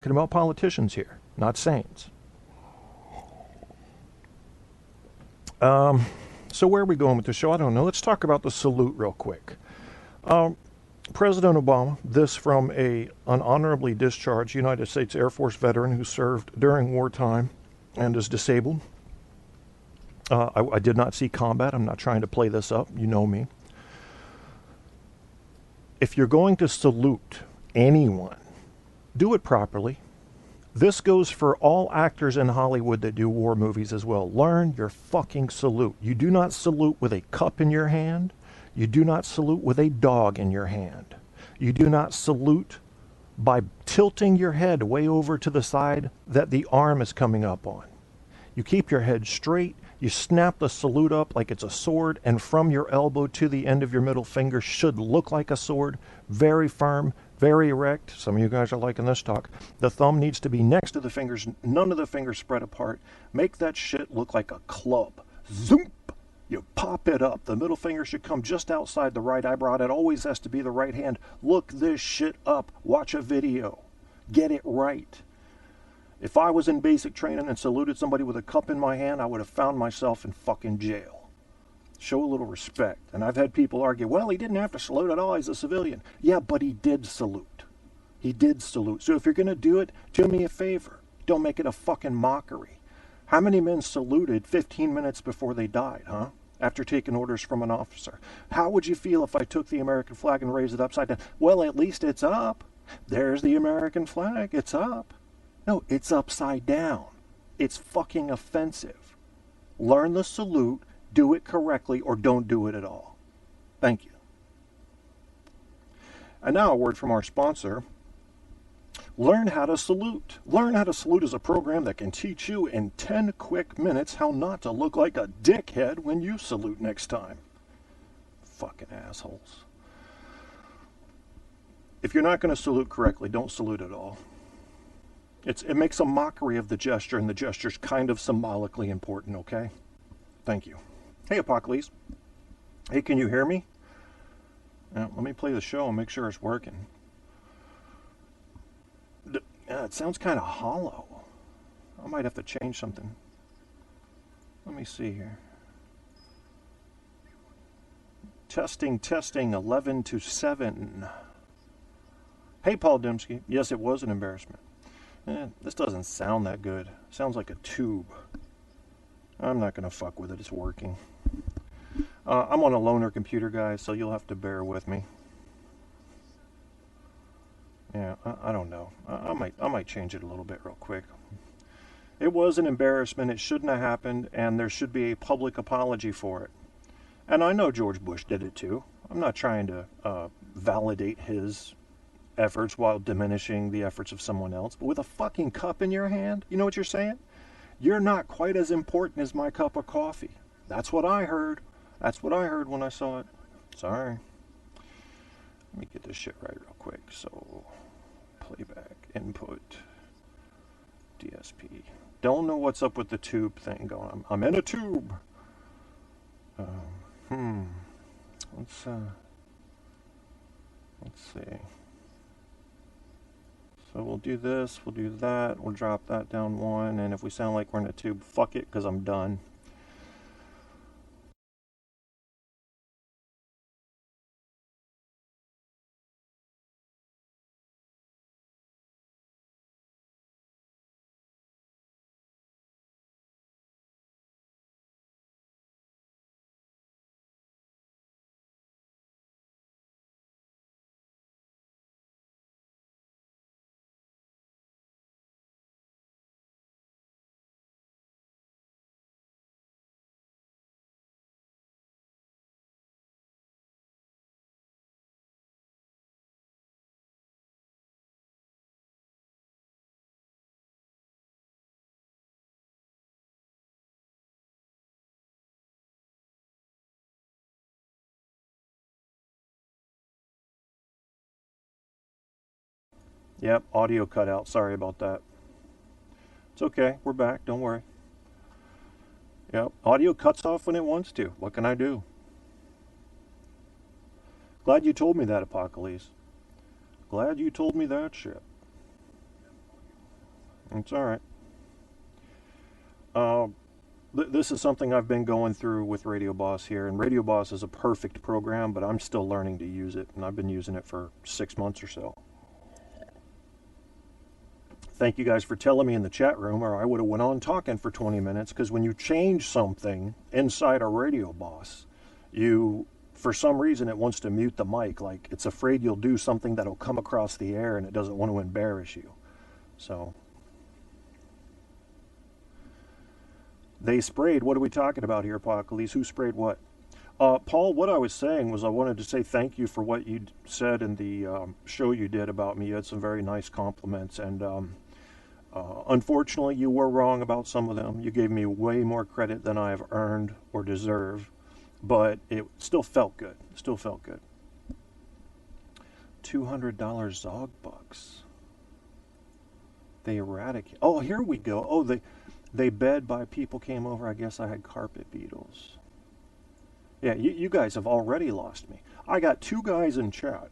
Talking about politicians here, not saints. So where are we going with the show? I don't know. Let's talk about the salute real quick. President Obama, this from an honorably discharged United States Air Force veteran who served during wartime and is disabled. I did not see combat. I'm not trying to play this up. You know me. If you're going to salute anyone, do it properly. This goes for all actors in Hollywood that do war movies as well. Learn your fucking salute. You do not salute with a cup in your hand. You do not salute with a dog in your hand. You do not salute by tilting your head way over to the side that the arm is coming up on. You keep your head straight. You snap the salute up like it's a sword, and from your elbow to the end of your middle finger should look like a sword. Very firm, very erect. Some of you guys are liking this talk. The thumb needs to be next to the fingers, none of the fingers spread apart. Make that shit look like a club. Zoom! You pop it up. The middle finger should come just outside the right eyebrow. It always has to be the right hand. Look this shit up. Watch a video. Get it right. If I was in basic training and saluted somebody with a cup in my hand, I would have found myself in fucking jail. Show a little respect. And I've had people argue, well, he didn't have to salute at all. He's a civilian. Yeah, but he did salute. He did salute. So if you're going to do it, do me a favor. Don't make it a fucking mockery. How many men saluted 15 minutes before they died, huh? After taking orders from an officer. How would you feel if I took the American flag and raised it upside down? Well, at least it's up. There's the American flag. It's up. No, it's upside down. It's fucking offensive. Learn the salute, do it correctly, or don't do it at all. Thank you. And now a word from our sponsor. Learn How to Salute. Learn How to Salute is a program that can teach you in 10 quick minutes how not to look like a dickhead when you salute next time. Fucking assholes. If you're not going to salute correctly, don't salute at all. It makes a mockery of the gesture, and the gesture's kind of symbolically important, okay? Thank you. Hey, Apocalypse. Hey, can you hear me? Let me play the show and make sure it's working. It sounds kind of hollow. I might have to change something. Let me see here. Testing, 11 to 7. Hey, Paul Dembski. Yes, it was an embarrassment. This doesn't sound that good. Sounds like a tube. I'm not going to fuck with it. It's working. I'm on a loaner computer, guys, so you'll have to bear with me. Yeah, I don't know. I might change it a little bit real quick. It was an embarrassment. It shouldn't have happened, and there should be a public apology for it. And I know George Bush did it too. I'm not trying to validate his efforts while diminishing the efforts of someone else. But with a fucking cup in your hand, you know what you're saying? You're not quite as important as my cup of coffee. That's what I heard. That's what I heard when I saw it. Sorry. Let me get this shit right real quick. So, playback, input, DSP. Don't know what's up with the tube thing going on. I'm in a tube. Let's see. So we'll do this, we'll do that, we'll drop that down one, and if we sound like we're in a tube, fuck it, because I'm done. Yep, audio cut out. Sorry about that. It's okay. We're back. Don't worry. Yep, audio cuts off when it wants to. What can I do? Glad you told me that, Apocalypse. Glad you told me that shit. It's all right. Uh, this is something I've been going through with Radio Boss here, and Radio Boss is a perfect program, but I'm still learning to use it, and I've been using it for 6 months or so. Thank you guys for telling me in the chat room, or I would have went on talking for 20 minutes, because when you change something inside a Radio Boss, you, for some reason, it wants to mute the mic, like it's afraid you'll do something that'll come across the air, and it doesn't want to embarrass you. So, they sprayed. What are we talking about here, Apocalypse? Who sprayed what? Paul, what I was saying was I wanted to say thank you for what you said in the show you did about me. You had some very nice compliments, and unfortunately, you were wrong about some of them. You gave me way more credit than I have earned or deserve, but it still felt good. Still felt good. $200 Zog bucks. They eradicate. Oh, here we go. Oh, they bed by people came over. I guess I had carpet beetles. Yeah, you guys have already lost me. I got 2 guys in chat,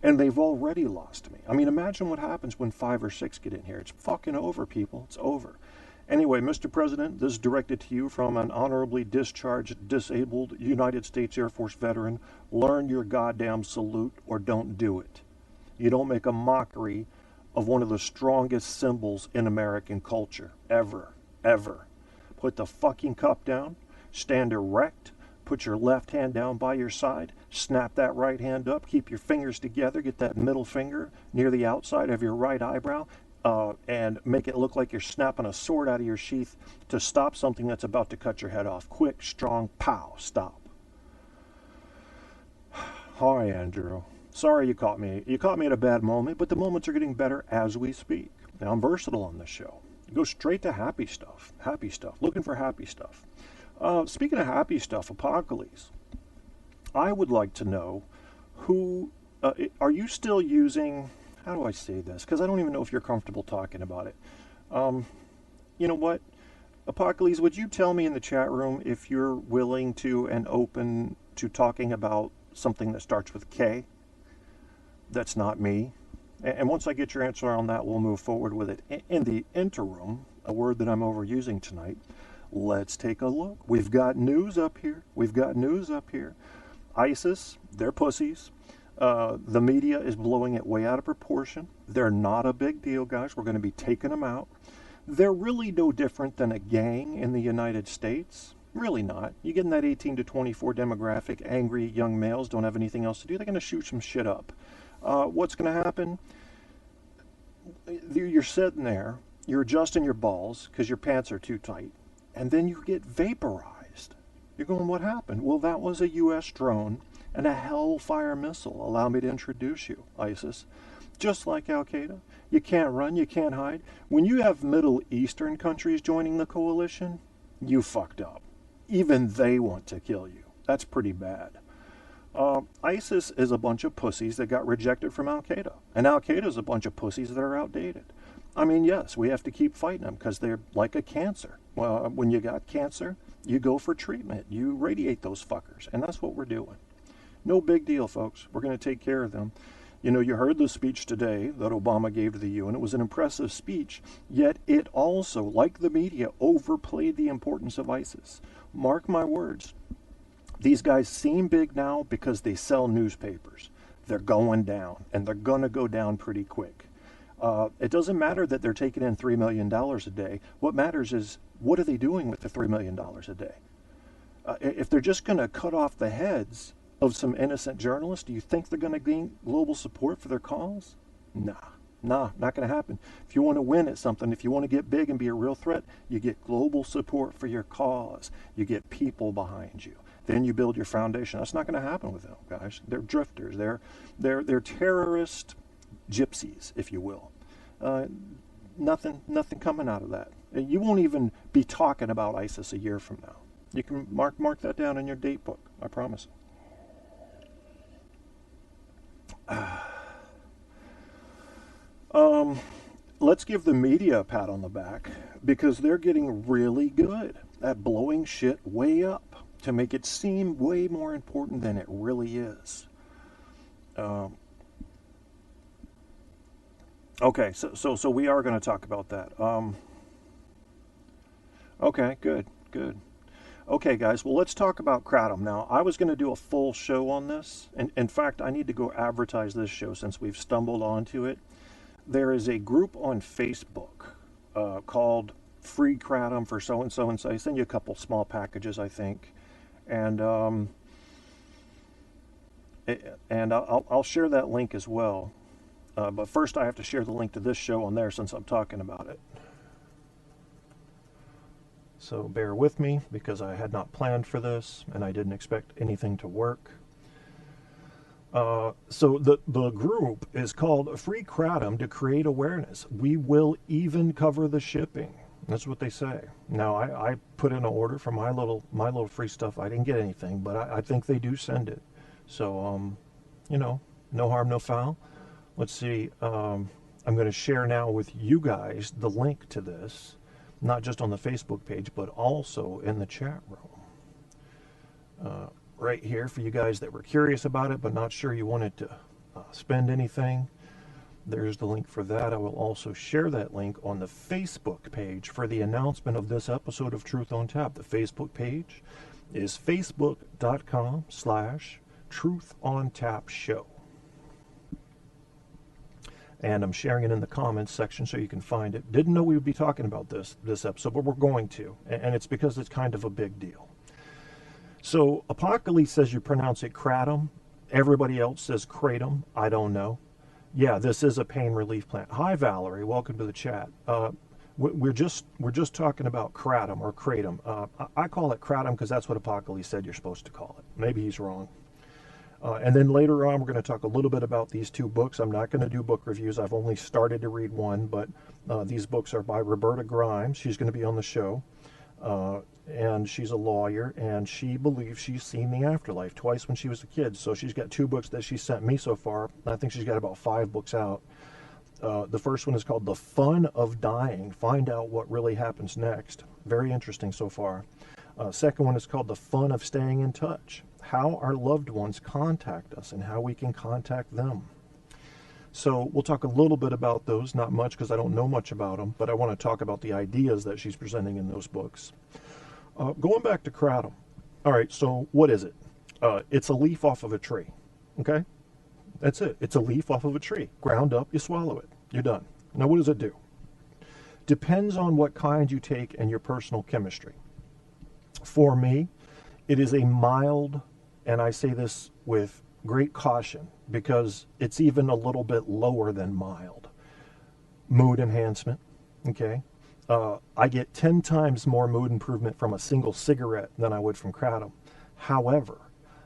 and they've already lost me. I mean, imagine what happens when 5 or 6 get in here. It's fucking over, people. It's over. Anyway, Mr. President, this is directed to you from an honorably discharged, disabled United States Air Force veteran. Learn your goddamn salute or don't do it. You don't make a mockery of one of the strongest symbols in American culture, ever, ever. Put the fucking cup down, stand erect, put your left hand down by your side, snap that right hand up, keep your fingers together, get that middle finger near the outside of your right eyebrow, and make it look like you're snapping a sword out of your sheath to stop something that's about to cut your head off. Quick, strong, pow, stop. Hi, Andrew. Sorry you caught me. You caught me at a bad moment, but the moments are getting better as we speak. Now, I'm versatile on this show. Go straight to happy stuff. Happy stuff. Looking for happy stuff. Speaking of happy stuff, Apocalypse, I would like to know who, are you still using, how do I say this? Because I don't even know if you're comfortable talking about it. You know what? Apocalypse, would you tell me in the chat room if you're willing to and open to talking about something that starts with K? That's not me. And once I get your answer on that, we'll move forward with it. In the interim, a word that I'm overusing tonight, let's take a look. We've got news up here. We've got news up here. ISIS, they're pussies. The media is blowing it way out of proportion. They're not a big deal, guys. We're going to be taking them out. They're really no different than a gang in the United States. Really not. You get in that 18 to 24 demographic, angry young males don't have anything else to do. They're going to shoot some shit up. What's going to happen? You're sitting there, you're adjusting your balls because your pants are too tight, and then you get vaporized. You're going, what happened? Well, that was a U.S. drone and a Hellfire missile. Allow me to introduce you, ISIS. Just like Al-Qaeda, you can't run, you can't hide. When you have Middle Eastern countries joining the coalition, you fucked up. Even they want to kill you. That's pretty bad. ISIS is a bunch of pussies that got rejected from Al-Qaeda. And Al-Qaeda is a bunch of pussies that are outdated. I mean, yes, we have to keep fighting them because they're like a cancer. Well, when you got cancer, you go for treatment. You radiate those fuckers. And that's what we're doing. No big deal, folks. We're going to take care of them. You know, you heard the speech today that Obama gave to the UN. It was an impressive speech, yet it also, like the media, overplayed the importance of ISIS. Mark my words. These guys seem big now because they sell newspapers. They're going down, and they're going to go down pretty quick. It doesn't matter that they're taking in $3 million a day. What matters is, what are they doing with the $3 million a day? If they're just going to cut off the heads of some innocent journalists, do you think they're going to gain global support for their cause? Nah, not going to happen. If you want to win at something, if you want to get big and be a real threat, you get global support for your cause. You get people behind you. Then you build your foundation. That's not going to happen with them, guys. They're drifters. They're terrorist gypsies, if you will. Nothing coming out of that. You won't even be talking about ISIS a year from now. You can mark that down in your date book. I promise. Let's give the media a pat on the back because they're getting really good at blowing shit way up to make it seem way more important than it really is. Okay, so we are going to talk about that. Okay, good, good. Okay, guys, well, let's talk about Kratom. Now, I was going to do a full show on this. And in fact, I need to go advertise this show since we've stumbled onto it. There is a group on Facebook called Free Kratom for so-and-so and so. I send you a couple small packages, I think. And I'll share that link as well. But first, I have to share the link to this show on there since I'm talking about it. So bear with me because I had not planned for this and I didn't expect anything to work. So the group is called Free Kratom to create awareness. We will even cover the shipping. That's what they say. Now I put in an order for my little free stuff. I didn't get anything, but I think they do send it. So you know, no harm, no foul. Let's see. I'm going to share now with you guys the link to this, not just on the Facebook page, but also in the chat room. Right here for you guys that were curious about it, but not sure you wanted to spend anything. There's the link for that. I will also share that link on the Facebook page for the announcement of this episode of Truth on Tap. The Facebook page is facebook.com/TruthOnTapShow. And I'm sharing it in the comments section so you can find it. Didn't know we would be talking about this episode, but we're going to. And it's because it's kind of a big deal. So Apocalypse says you pronounce it kratom. Everybody else says kratom. I don't know. Yeah, this is a pain relief plant. Hi, Valerie. Welcome to the chat. We're just talking about kratom or kratom. I call it kratom because that's what Apocalypse said you're supposed to call it. Maybe he's wrong. And then later on, we're going to talk a little bit about these two books. I'm not going to do book reviews. I've only started to read one, but these books are by Roberta Grimes. She's going to be on the show. And she's a lawyer, and she believes she's seen the afterlife twice when she was a kid. So she's got 2 books that she sent me so far. I think she's got about 5 books out. The first one is called The Fun of Dying. Find out what really happens next. Very interesting so far. Second one is called The Fun of Staying in Touch. How our loved ones contact us and how we can contact them. So we'll talk a little bit about those, not much because I don't know much about them, but I want to talk about the ideas that she's presenting in those books. Going back to kratom. All right, so what is it? It's a leaf off of a tree, okay? That's it. It's a leaf off of a tree. Ground up, you swallow it. You're done. Now, what does it do? Depends on what kind you take and your personal chemistry. For me, it is a mild, and I say this with great caution because it's even a little bit lower than mild, mood enhancement, okay? I get 10 times more mood improvement from a single cigarette than I would from kratom. However,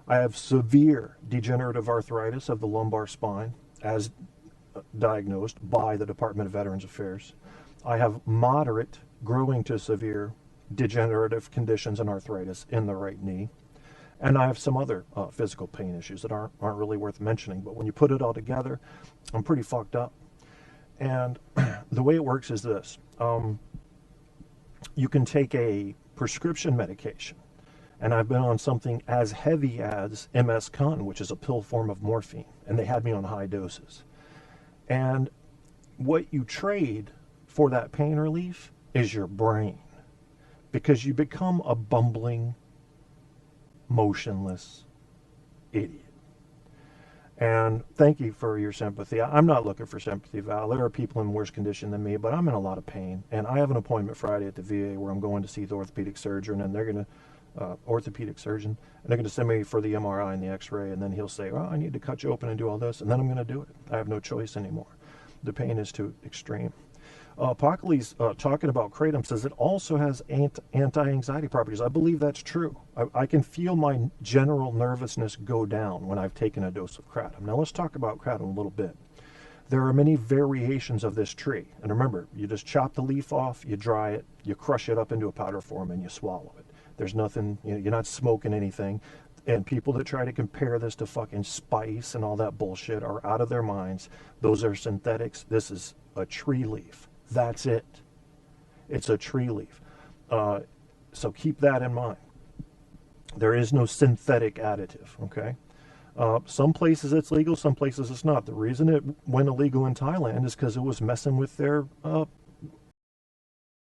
I have severe degenerative arthritis of the lumbar spine as diagnosed by the Department of Veterans Affairs. I have moderate growing to severe degenerative conditions and arthritis in the right knee. And I have some other physical pain issues that aren't really worth mentioning. But when you put it all together, I'm pretty fucked up. And the way it works is this. You can take a prescription medication. And I've been on something as heavy as MS-Contin, which is a pill form of morphine. And they had me on high doses. And what you trade for that pain relief is your brain. Because you become a bumbling, motionless idiot. And thank you for your sympathy. I'm not looking for sympathy, Val. There are people in worse condition than me, but I'm in a lot of pain. And I have an appointment Friday at the VA where I'm going to see the orthopedic surgeon, and they're going to and they're going to send me for the MRI and the X-ray, and then he'll say, "Oh, I need to cut you open and do all this," and then I'm going to do it. I have no choice anymore. The pain is too extreme. Apocalypse, talking about kratom, says it also has anti-anxiety properties. I believe that's true. I can feel my general nervousness go down when I've taken a dose of kratom. Now let's talk about kratom a little bit. There are many variations of this tree. And remember, you just chop the leaf off, you dry it, you crush it up into a powder form, and you swallow it. There's nothing, you're not smoking anything. And people that try to compare this to fucking spice and all that bullshit are out of their minds. Those are synthetics. This is a tree leaf. That's it. It's a tree leaf. So keep that in mind. There is no synthetic additive, okay? Some places it's legal, some places it's not. The reason it went illegal in Thailand is because it was messing with their